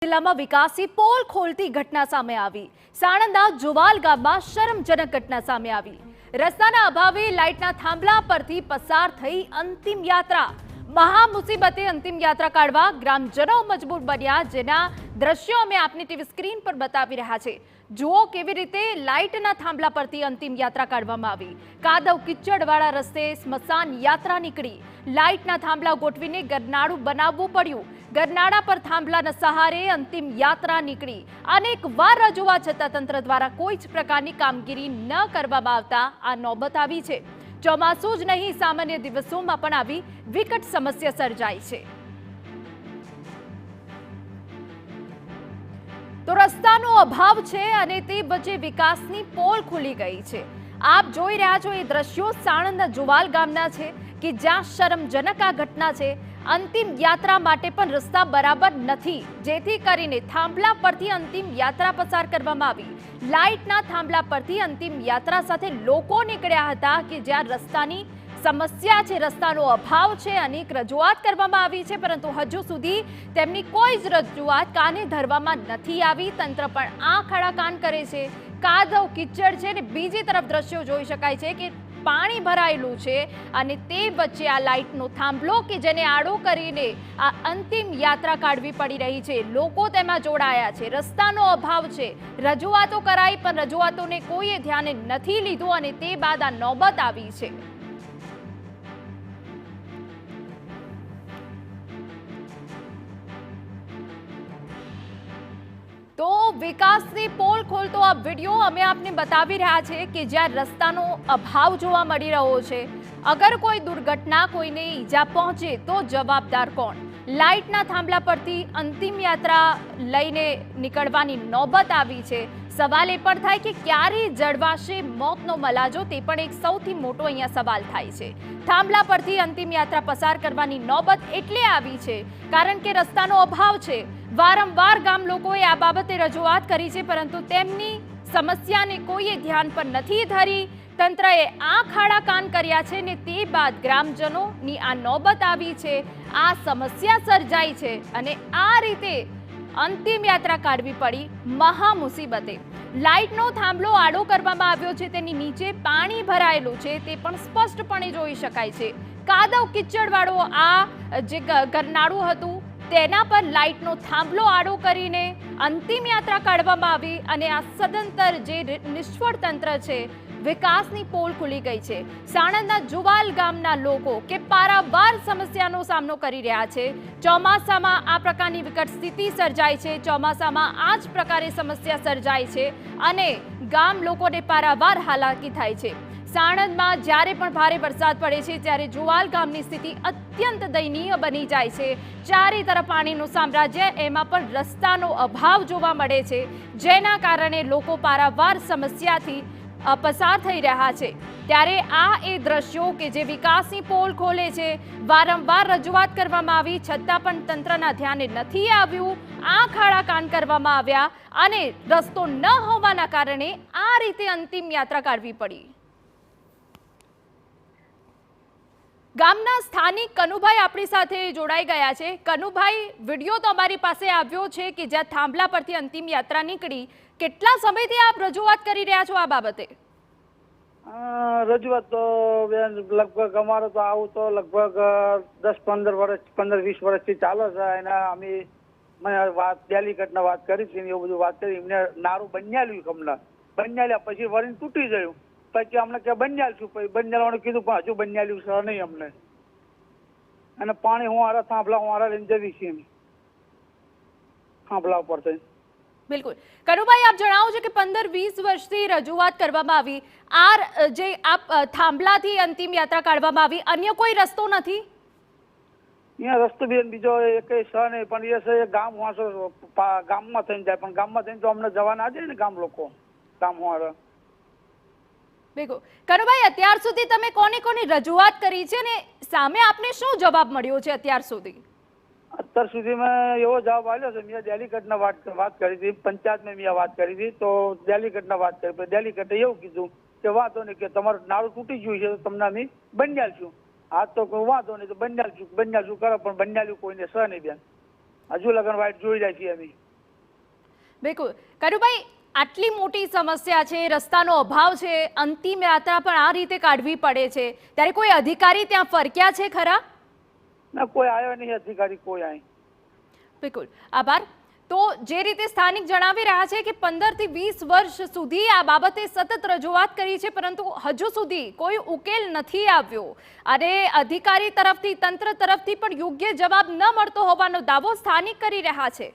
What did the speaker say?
જિલ્લામાં વિકાસી પોલ ખોલતી ઘટના સામે આવી। સાણંદના જુવાલ ગામમાં શરમજનક ઘટના સામે આવી। રસ્તાના અભાવે લાઇટના થાંભલા પરથી પસાર થઈ અંતિમ યાત્રા। મહા મુસીબતે અંતિમ યાત્રા કાઢવા ગ્રામજનો મજબૂર બન્યા, જેના દ્રશ્યો અમે આપની ટીવી સ્ક્રીન પર બતાવી રહ્યા છે। જુઓ કેવી રીતે લાઇટના થાંભલા પરથી અંતિમ યાત્રા કાઢવામાં આવી। કાદવ કિચડવાળા રસ્તે સ્મશાન યાત્રા નીકળી। લાઇટના થાંભલા ગોઠવીને ગરનાળું બનાવવું પડ્યું। ગરનાળા પર થાંભલાના સહારે અંતિમ યાત્રા નીકળી। અનેક વાર રજૂઆત છતાં તંત્ર દ્વારા કોઈ જ પ્રકારની કામગીરી ન કરવામાં આવતા આ નોબત આવી છે। ચોમાસું જ નહીં, સામાન્ય દિવસોમાં પણ આવી વિકટ સમસ્યા સર્જાઈ છે। તો રસ્તાનો અભાવ છે અને તે વચ્ચે વિકાસની પોલ ખુલી ગઈ છે। આપ જોઈ રહ્યા છો એ દ્રશ્યો સાણંદના જુવાલ ગામના છે કે જ્યાં શરમજનક આ ઘટના છે। અંતિમ યાત્રા માટે પણ રસ્તા બરાબર નથી, જેથી કરીને થાંભલા પરથી અંતિમ યાત્રા પસાર કરવામાં આવી। લાઇટના થાંભલા પરથી અંતિમ યાત્રા સાથે લોકો નીકળ્યા હતા કે જ્યાં રસ્તાની સમસ્યા છે, રસ્તાનો અભાવ છે। અનેક રજૂઆત કરવામાં આવી છે, પરંતુ હજુ સુધી તેમની કોઈ જ રજૂઆત કાને ધરવામાં નથી આવી। તંત્ર પણ આંખ આડા કાન કરે છે। કાદવ કિચડ છે ને બીજી તરફ દ્રશ્યો જોઈ શકાય છે કે પાણી ભરાયેલું છે અને તે વચ્ચે આ લાઇટનો થાંભલો કે જેને આડો કરીને આ અંતિમ યાત્રા કાઢવી પડી રહી છે। લોકો તેમાં જોડાયા છે। રસ્તાનો અભાવ છે, રજૂઆતો કરાઈ પણ રજૂઆતોને કોઈએ ધ્યાને નથી લીધું અને તે બાદ આ નોબત આવી છે। તો વિકાસની પોલ ખોલતો આ વિડીયો અમે આપને બતાવી રહ્યા છે કે જ્યાં રસ્તાનો અભાવ જોવા મળી રહ્યો છે। અગર કોઈ દુર્ઘટના, કોઈને ઈજા પહોંચે તો જવાબદાર કોણ? લાઇટના થાંભલા પરથી અંતિમ યાત્રા લઈને નીકળવાની નોબત આવી છે। સવાલ એ પણ થાય કે ક્યારે જળવાશે મોતનો મલાજો, તે પણ એક સૌથી મોટો અહીંયા સવાલ થાય છે। થાંભલા પરથી અંતિમ યાત્રા પસાર કરવાની નોબત એટલે આવી છે કારણ કે રસ્તાનો અભાવ છે। વારંવાર ગામ લોકોએ આ બાબતે રજૂઆત કરી છે, પરંતુ તેમની સમસ્યાને કોઈએ ધ્યાન પર નથી ધરી। તંત્રએ આંખ આડા કાન કર્યા છે ને તે બાદ ગ્રામજનોની આ નોબત આવી છે। આ સમસ્યા સર્જાઈ છે અને આ રીતે અંતિમ યાત્રા કાઢવી પડી મહા મુસીબતે। લાઇટનો થાંભલો આડો કરવામાં આવ્યો છે, તેની નીચે પાણી ભરાયેલું છે, તે પણ સ્પષ્ટપણે જોઈ શકાય છે। કાદવ કિચડવાળો આ જે ગરનાળું હતું તેના પર લાઇટનો થાંભલો આડો કરીને અંતિમ યાત્રા કાઢવામાં આવી અને આ સદંતર જે નિષ્ફળ તંત્ર છે, વિકાસની પોલ ખુલી ગઈ છે। સાણંદના જુવાલ ગામના લોકો કે પારાવાર સમસ્યાનો સામનો કરી રહ્યા છે। ચોમાસામાં આ પ્રકારની વિકટ સ્થિતિ સર્જાય છે, ચોમાસામાં આ જ પ્રકારે સમસ્યા સર્જાય છે અને ગામ લોકોને પારાવાર હાલાકી થાય છે। સાણંદમાં જ્યારે પણ ભારે વરસાદ પડે છે ત્યારે જુવાલ ગામની સ્થિતિ અત્યંત દયનીય બની જાય છે। ચારે તરફ પાણીનું સામ્રાજ્ય, એમાં પણ રસ્તાનો અભાવ જોવા મળે છે, જેના કારણે લોકો પારાવાર સમસ્યાથી પસાર થઈ રહ્યા છે। ત્યારે આ એ દ્રશ્યો કે જે વિકાસની પોલ ખોલે છે। વારંવાર રજૂઆત કરવામાં આવી છતાં પણ તંત્રના ધ્યાને નથી આવ્યું। આંખ આડા કાન કરવામાં આવ્યા અને રસ્તો ન હોવાના કારણે આ રીતે અંતિમ યાત્રા કાઢવી પડી। ગામના સ્થાનિક કનુભાઈ આપણી સાથે જોડાઈ ગયા છે। કનુભાઈ, વિડીયો તો અમારી પાસે આવ્યો છે કે જ્યાં થાંભલા પરથી અંતિમ યાત્રા નીકળી। કેટલા સમયથી આપ રજૂઆત કરી રહ્યા છો આ બાબતે? રજૂઆત તો લગભગ અમારે તો આવું તો લગભગ 15-20 વર્ષથી ચાલે છે। એના અમે વાત ડેલીગેટને વાત કરી હતી, એવું બધું વાત કરી। એમને નારું બન્યાલ્યું, અમને બન્યાલ્યા પછી વળી તૂટી ગયું। પછી અમને કે બન્યાલશું, પછી બન્યાલવાનું કીધું પણ હજુ બન્યાલ્યું છે નહીં અમને। અને પાણી હું થાંભલા હું લઈને જવી છીએ થાંભલા ઉપર થઈ। બિલકુલ કનુભાઈ, આપ જણાવો છો કે 15-20 વર્ષથી રજૂઆત કરવામાં આવી। આ જે આપ થાંભલાથી અંતિમ યાત્રા કાઢવામાં આવી, અન્ય કોઈ રસ્તો નથી? અહીંયા રસ્તો બીજો એક છે નહીં, પણ એ છે ગામ વાંસો ગામમાં થઈને જાય, પણ ગામમાં થઈને તો અમને જવા ના દે ને ગામ લોકો, ગામ વાળા। બિલકુલ કનુભાઈ, અત્યાર સુધી તમે કોની રજૂઆત કરી છે ને સામે આપને શું જવાબ મળ્યો છે અત્યાર સુધી? અત્યાર સુધી મેં એવો જવાબ આવ્યો છે, મેં ડેલીગેટને વાત કરી હતી, પંચાયતમાં મેં વાત કરી હતી, તો ડેલીગેટને વાત કરી, ડેલીગેટે એવું કીધું કે વાંધો નહીં, કે તમારું નાળું તૂટી ગયું છે તો તમને અમે બન્યાલશું। આ તો કોઈ વાંધો નહીં, તો બન્યાલશું કરે, પણ બન્યાલ્યું કોઈને છે નહીં બેન, હજુ લગન વાઇટ જોઈ જાય છે અમે। બિલકુલ કરુભાઈ, આટલી મોટી સમસ્યા છે, રસ્તાનો અભાવ છે, અંતિમ યાત્રા પણ આ રીતે કાઢવી પડે છે, ત્યારે કોઈ અધિકારી ત્યાં ફરક્યા છે ખરા? ના, કોઈ આવ્યો નહીં અધિકારી, કોઈ અહીં. બિલકુલ આભાર. તો જે રીતે સ્થાનિક જણાવી રહ્યા છે કે 15 થી 20 વર્ષ સુધી આ બાબતે સતત રજૂઆત કરી છે, પરંતુ હજુ સુધી કોઈ ઉકેલ નથી આવ્યો અને અધિકારી તરફથી, તંત્ર તરફથી પણ યોગ્ય જવાબ ન મળતો હોવાનો દાવો સ્થાનિક કરી રહ્યા છે.